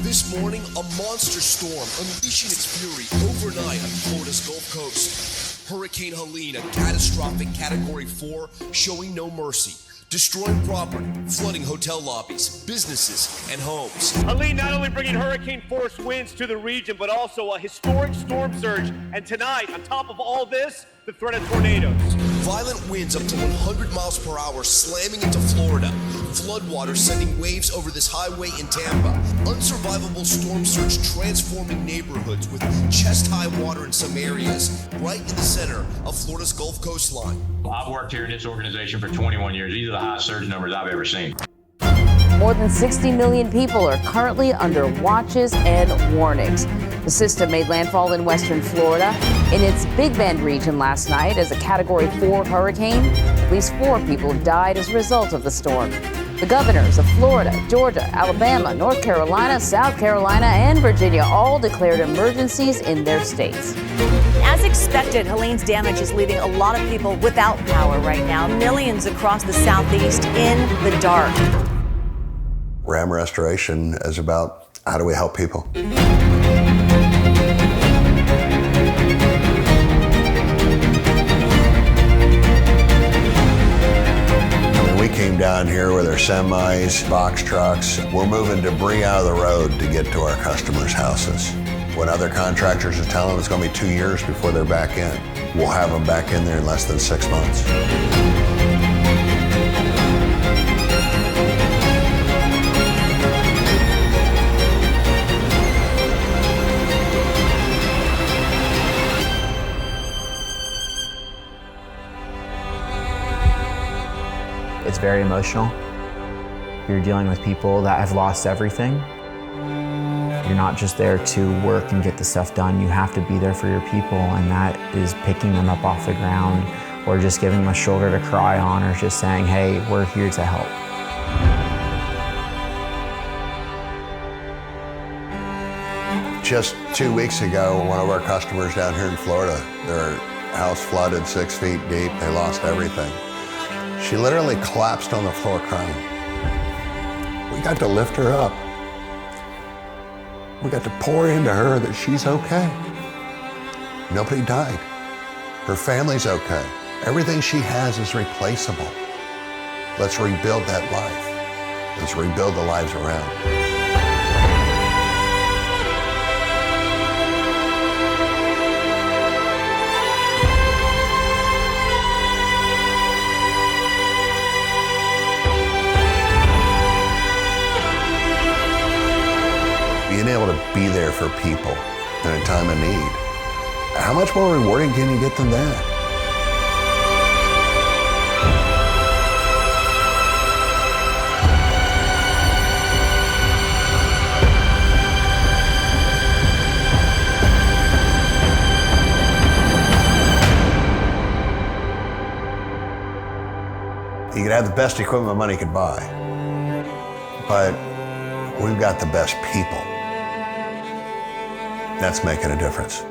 This morning, a monster storm unleashing its fury overnight on Florida's Gulf Coast. Hurricane Helene, a catastrophic Category 4, showing no mercy, destroying property, flooding hotel lobbies, businesses, and homes. Helene not only bringing hurricane-force winds to the region, but also a historic storm surge. And tonight, on top of all this, the threat of tornadoes. Violent winds up to 100 miles per hour slamming into Florida. Floodwaters sending waves over this highway in Tampa. Unsurvivable storm surge transforming neighborhoods with chest-high water in some areas, right in the center of Florida's Gulf coastline. I've worked here in this organization for 21 years. These are the highest surge numbers I've ever seen. More than 60 million people are currently under watches and warnings. The system made landfall in western Florida in its Big Bend region last night as a Category 4 hurricane. At least 4 people died as a result of the storm. The governors of Florida, Georgia, Alabama, North Carolina, South Carolina, and Virginia all declared emergencies in their states. As expected, Helene's damage is leaving a lot of people without power right now. Millions across the southeast in the dark. RAM Restoration is about how do we help people. We came down here with our semis, box trucks. We're moving debris out of the road to get to our customers' houses. When other contractors are telling them it's going to be 2 years before they're back in, we'll have them back in there in less than 6 months. It's very emotional. You're dealing with people that have lost everything. You're not just there to work and get the stuff done. You have to be there for your people, and that is picking them up off the ground or just giving them a shoulder to cry on or just saying, hey, we're here to help. Just 2 weeks ago, one of our customers down here in Florida, their house flooded 6 feet deep. They lost everything. She literally collapsed on the floor crying. We got to lift her up. We got to pour into her that she's okay. Nobody died. Her family's okay. Everything she has is replaceable. Let's rebuild that life. Let's rebuild the lives around. Being able to be there for people in a time of need. How much more rewarding can you get than that? You could have the best equipment money could buy, but we've got the best people. That's making a difference.